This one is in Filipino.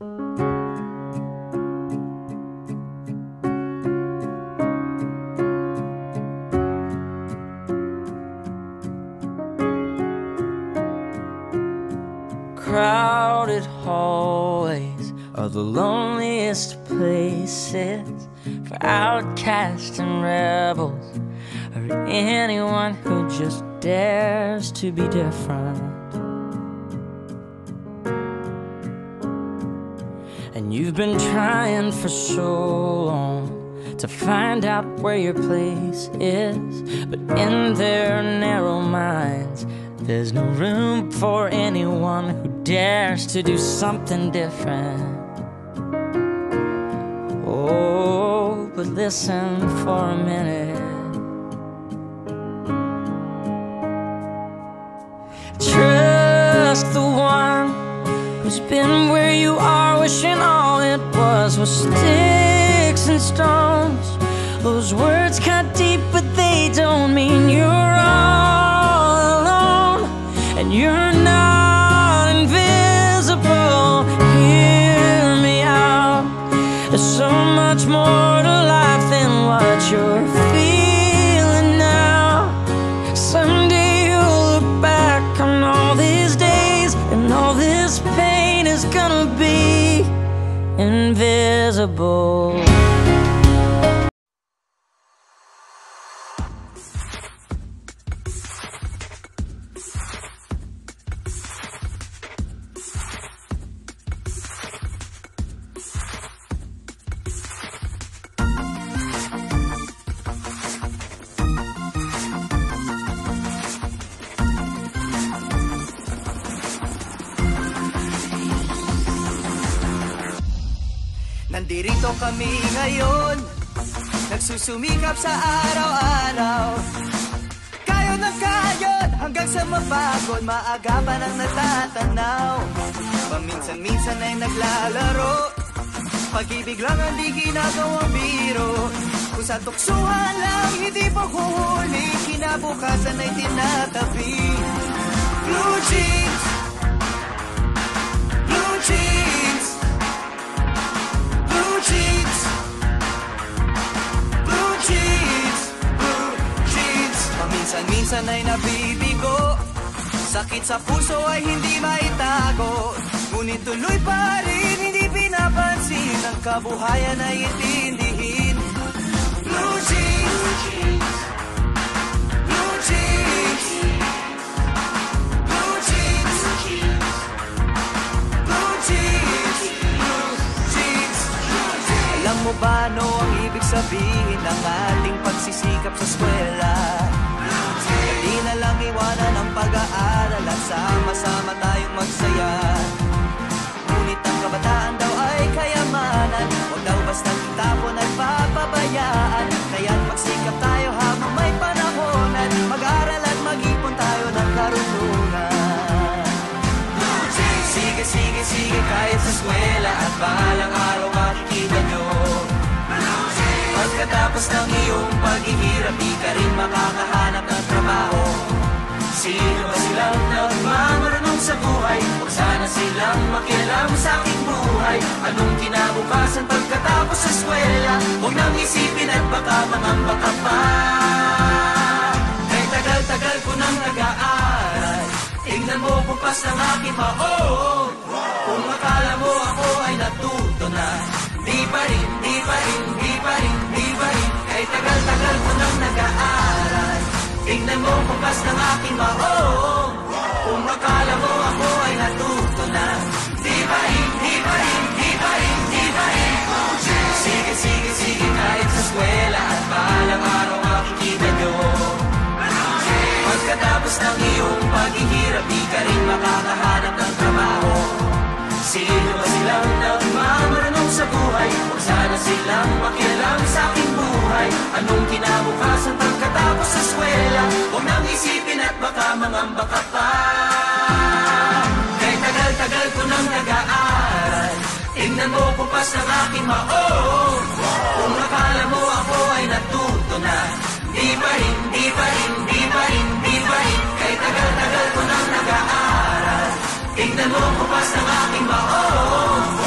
Crowded hallways are the loneliest places for outcasts and rebels, or anyone who just dares to be different. And you've been trying for so long to find out where your place is, but in their narrow minds there's no room for anyone who dares to do something different. Oh, but listen for a minute. Trust the one who's been where you are, wishing all it was sticks and stones. Those words cut deep, but they don't mean you're all alone. And you're not invisible. Hear me out. There's so much more to life than what you're feeling now. Someday you'll look back on all these days, and all this pain is gonna be invisible. Nandito kami ngayon, nagsusumikap sa araw-araw. Kayo ng kayod hanggang sa mapagod, maagapan ang natatanaw. Paminsan-minsan ay naglalaro, pag-ibig lang ang di ginagawang biro. Kung sa tuksuhan lang hindi paghuhuli, kinabukasan ay tinatabi. Blue jeans, blue jeans, blue jeans, blue jeans, blue jeans. Paminsan-minsan ay nabibigo, sakit sa puso ay hindi maitago. Ngunit tuloy pa rin, hindi pinapansin, ang kabuhayan ay itindihin. Blue jeans, blue jeans, blue jeans, blue jeans, blue jeans. Alam mo ba ano ang ibig sabihin ng ating pagsisikap sa eskwela? Hindi na lang iwanan ang pag-aaral at sama-sama tayong magsaya. Ngunit ang kabataan daw ay kayamanan, huwag daw basta itapon at papabayaan. Kaya't magsikap tayo habang may panahonan, mag-aral at mag-ipon tayo ng karunungan. Sige, sige, sige, kahit sa eskwela at bahalang araw makikita nyo. Pagkatapos ng iyong paghihirap, di ka rin makakahanap ng trabaho. Sino ba silang nagmamarunong sa buhay? Huwag sana silang makialam sa aking buhay. Anong kinabukasan pagkatapos sa eskwela? Huwag nang isipin at baka mangamba ka pa. Kay tagal-tagal ko nang nag-aaral, tingnan mo kumpas ng aking maong. Kung akala mo ako ay natuto na, di pa rin, di pa rin, di pa rin, di pa rin. Kay tagal-tagal ko nang nag-aaral, tingnan mo kumpas ng aking maong. Kung akala mo ako ay natuto na, di pa rin, di pa rin, di pa rin, di pa rin. Sige, sige, sige, kahit sa eskwela at bahalang araw makikita nyo. Pagkatapos ng iyong paghihirap, di ka rin makakahanap ng trabaho. Sino ba silang nagmamarunong sa buhay? Huwag sana silang makialam sa aking buhay. Anong kinabukasan pagkatapos sa eskwela? Huwag nang isipin at baka mangamba ka pa. Kay tagal-tagal ko nang nag-aaral, tingnan mo kumpas ng aking maong. Kung akala mo ako ay natuto na, di pa rin, di pa rin, di pa rin, di pa rin. Kay tagal-tagal ko nang nag-aaral, tingnan mo kumpas ng aking maong.